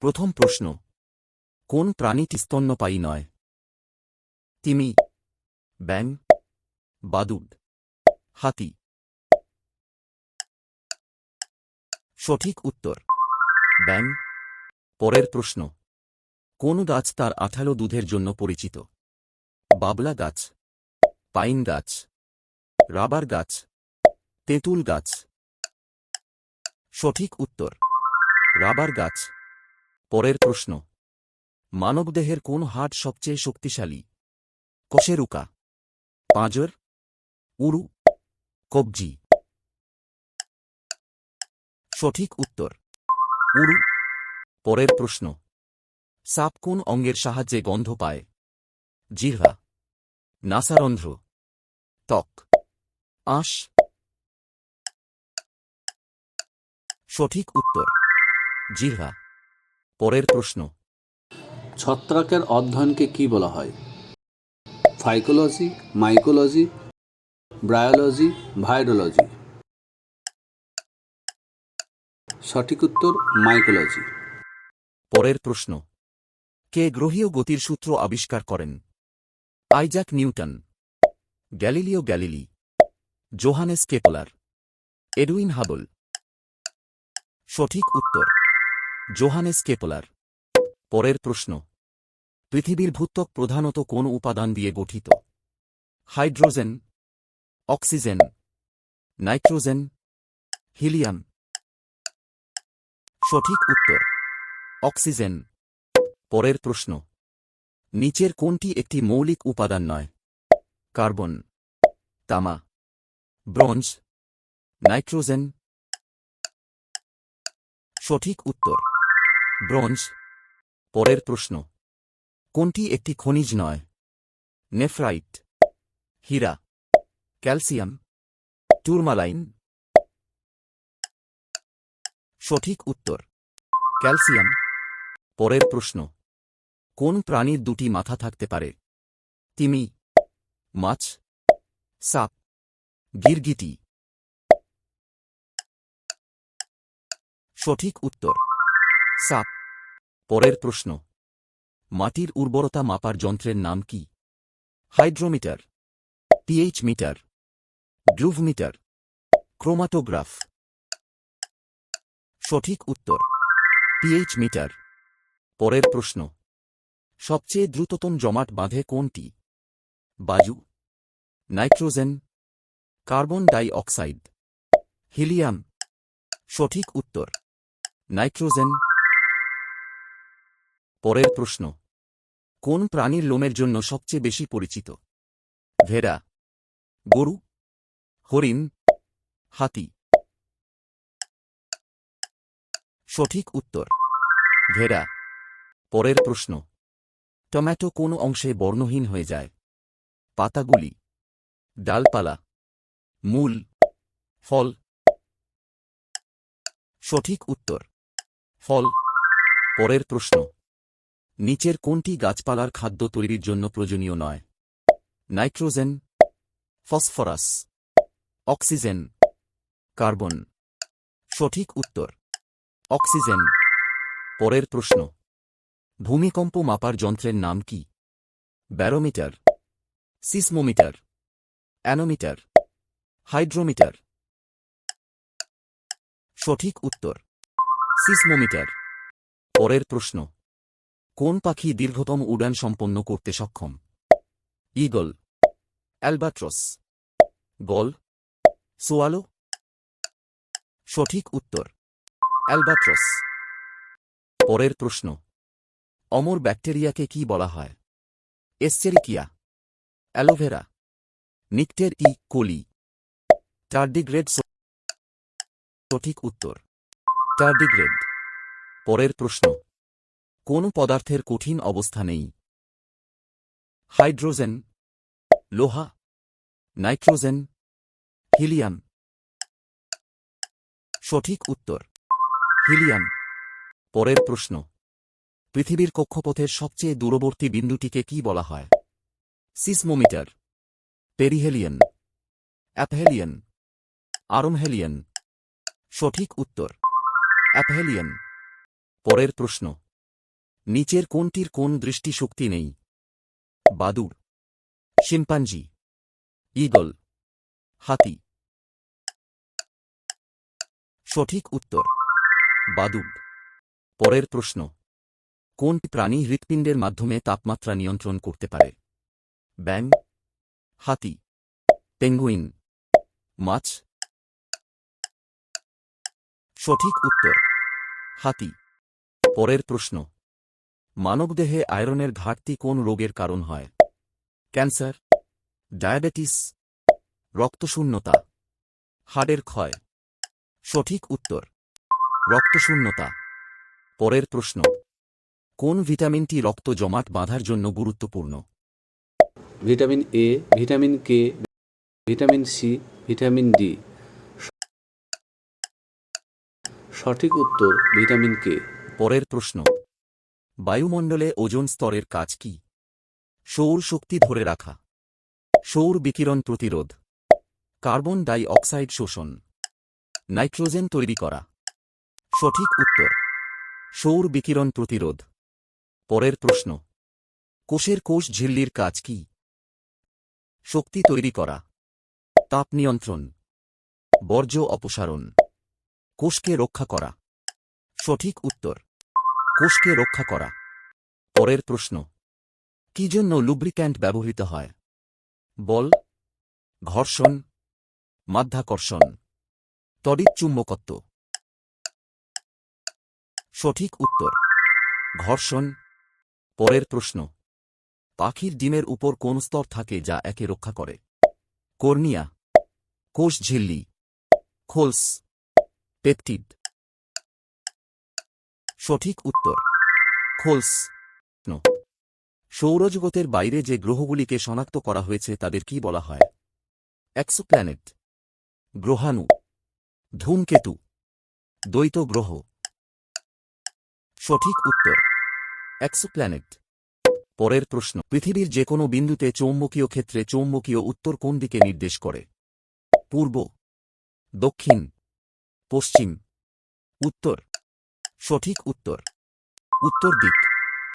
প্রথম প্রশ্ন, কোন প্রাণীটি স্তন্যপায়ী নয়? তিমি, ব্যাঙ, বাদুড়, হাতি। সঠিক উত্তর ব্যাঙ। পরের প্রশ্ন, কোন গাছ তার আঠালো দুধের জন্য পরিচিত? বাবলা গাছ, পাইন গাছ, রাবার গাছ, তেঁতুল গাছ। সঠিক উত্তর রাবার গাছ। পরের প্রশ্ন, মানবদেহের কোন হাড় সবচেয়ে শক্তিশালী? কশেরুকা, পাঁজর, উরু, কবজি। সঠিক উত্তর উরু। পরের প্রশ্ন, সাপ কোন অঙ্গের সাহায্যে গন্ধ পায়? জিহ্বা, নাসারন্ধ্র, ত্বক, আঁশ। সঠিক উত্তর জিহ্বা। পরের প্রশ্ন, ছত্রাকের অধ্যয়নকে কি বলা হয়? Phycology, mycology, bryology, virology. সঠিক উত্তর মাইকোলজি। পরের প্রশ্ন, কে গ্রহীয় গতির সূত্র আবিষ্কার করেন? Isaac Newton, Galileo Galilei, Johannes Kepler, Edwin Hubble. সঠিক উত্তর জোহানেস কেপলার। পরের প্রশ্ন, পৃথিবীর ভূত্বক প্রধানত কোন উপাদান দিয়ে গঠিত? Hydrogen, oxygen, nitrogen, helium. সঠিক উত্তর অক্সিজেন। পরের প্রশ্ন, নিচের কোনটি একটি মৌলিক উপাদান নয়? কার্বন, তামা, ব্রোঞ্জ, নাইট্রোজেন। সঠিক উত্তর ব্রোঞ্জ। পরের প্রশ্ন, কোনটি একটি খনিজ নয়? নেফ্রাইট, হীরা, ক্যালসিয়াম, টুরমালাইন। সঠিক উত্তর ক্যালসিয়াম। পরের প্রশ্ন, কোন প্রাণীর দুটি মাথা থাকতে পারে? তিমি, মাছ, সাপ, গিরগিটি। সঠিক উত্তর সাপ। পরের প্রশ্ন, মাটির উর্বরতা মাপার যন্ত্রের নাম কি? Hydrometer, pH meter, glucometer, chromatograph. সঠিক উত্তর পিএইচ মিটার। পরের প্রশ্ন, সবচেয়ে দ্রুততম জমাট বাঁধে কোনটি? বায়ু, nitrogen, carbon die oxide, helium. সঠিক উত্তর নাইট্রোজেন। পরের প্রশ্ন, কোন প্রাণীর লোমের জন্য সবচেয়ে বেশি পরিচিত? ভেড়া, গরু, হরিণ, হাতি। সঠিক উত্তর ভেড়া। পরের প্রশ্ন, টমেটো কোন অংশে বর্ণহীন হয়ে যায়? পাতাগুলি, ডালপালা, মূল, ফল। সঠিক উত্তর ফল। পরের প্রশ্ন, নিচের কোনটি গাছপালার খাদ্য তৈরির জন্য প্রয়োজনীয় নয়? Nitrogen, phosphorus, oxygen, carbon. সঠিক উত্তর অক্সিজেন। পরের প্রশ্ন, ভূমিকম্প মাপার যন্ত্রের নাম কি? Barometer, seismometer, anemometer, hydrometer. সঠিক উত্তর সিসমোমিটার। পরের প্রশ্ন, কোন পাখি দীর্ঘতম উড়ান সম্পন্ন করতে সক্ষম? ঈগল, অ্যালবাট্রস, গল, সোয়ালো। সঠিক উত্তর অ্যালবাট্রস। পরের প্রশ্ন, অমর ব্যাকটেরিয়াকে কি বলা হয়? এসচেরিকিয়া, অ্যালোভেরা, নিকটের ই কোলি, টার্ডিগ্রেড। সঠিক উত্তর টার্ডিগ্রেড। পরের প্রশ্ন, কোন পদার্থের কঠিন অবস্থা নেই? হাইড্রোজেন, লোহা, নাইট্রোজেন, হিলিয়াম। সঠিক উত্তর হিলিয়াম। পরের প্রশ্ন, পৃথিবীর কক্ষপথের সবচেয়ে দূরবর্তী বিন্দুটিকে কি বলা হয়? সিসমোমিটার, পেরিহেলিয়ন, অ্যাপহেলিয়ন, আরমহেলিয়ন। সঠিক উত্তর অ্যাপহেলিয়ন। পরের প্রশ্ন, নিচের কোনটির কোন দৃষ্টিশক্তি নেই? বাদুড়, শিম্পাঞ্জি, ঈগল, হাতি। সঠিক উত্তর বাদুড়। পরের প্রশ্ন, কোনটি প্রাণী হৃৎপিণ্ডের মাধ্যমে তাপমাত্রা নিয়ন্ত্রণ করতে পারে? ব্যাঙ, হাতি, পেঙ্গুইন, মাছ। সঠিক উত্তর হাতি। পরের প্রশ্ন, মানবদেহে আয়রনের ঘাটতি কোন রোগের কারণ হয়? ক্যান্সার, ডায়াবেটিস, রক্তশূন্যতা, হাড়ের ক্ষয়। সঠিক উত্তর রক্তশূন্যতা। পরের প্রশ্ন, কোন ভিটামিনটি রক্ত জমাট বাঁধার জন্য গুরুত্বপূর্ণ? Vitamin A, vitamin K, vitamin C, vitamin D. সঠিক উত্তর ভিটামিন কে। পরের প্রশ্ন, বায়ুমণ্ডলে ওজোন স্তরের কাজ কি? সৌর শক্তি ধরে রাখা, সৌর বিকিরণ প্রতিরোধ, কার্বন ডাই অক্সাইড শোষণ, নাইট্রোজেন তৈরি করা। সঠিক উত্তর সৌর বিকিরণ প্রতিরোধ। পরের প্রশ্ন, কোষের কোষ ঝিল্লির কাজ কি? শক্তি তৈরি করা, তাপ নিয়ন্ত্রণ, বর্জ্য অপসারণ, কোষকে রক্ষা করা। সঠিক উত্তর কোষকে রক্ষা করা। পরের প্রশ্ন, কি জন্য লুব্রিক্যান্ট ব্যবহৃত হয়? বল, ঘর্ষণ, মাধ্যাকর্ষণ, তড়িৎচুম্বকত্ব। সঠিক উত্তর ঘর্ষণ। পরের প্রশ্ন, পাখির ডিমের উপর কোন স্তর থাকে যা একে রক্ষা করে? কর্নিয়া, কোষ ঝিল্লি, খোলস, পেপটিড। সঠিক উত্তর খোলস। সৌরজগতের বাইরে যে গ্রহগুলিকে শনাক্ত করা হয়েছে তাদের কি বলা হয়? এক্সোপ্ল্যানেট, গ্রহাণু, ধূমকেতু, দ্বৈত গ্রহ। সঠিক উত্তর এক্সোপ্ল্যানেট। পরের প্রশ্ন, পৃথিবীর যে কোনো বিন্দুতে চৌম্বকীয় ক্ষেত্রে চৌম্বকীয় উত্তর কোন দিকে নির্দেশ করে? পূর্ব, দক্ষিণ, পশ্চিম, উত্তর। সঠিক উত্তর উত্তর দিক।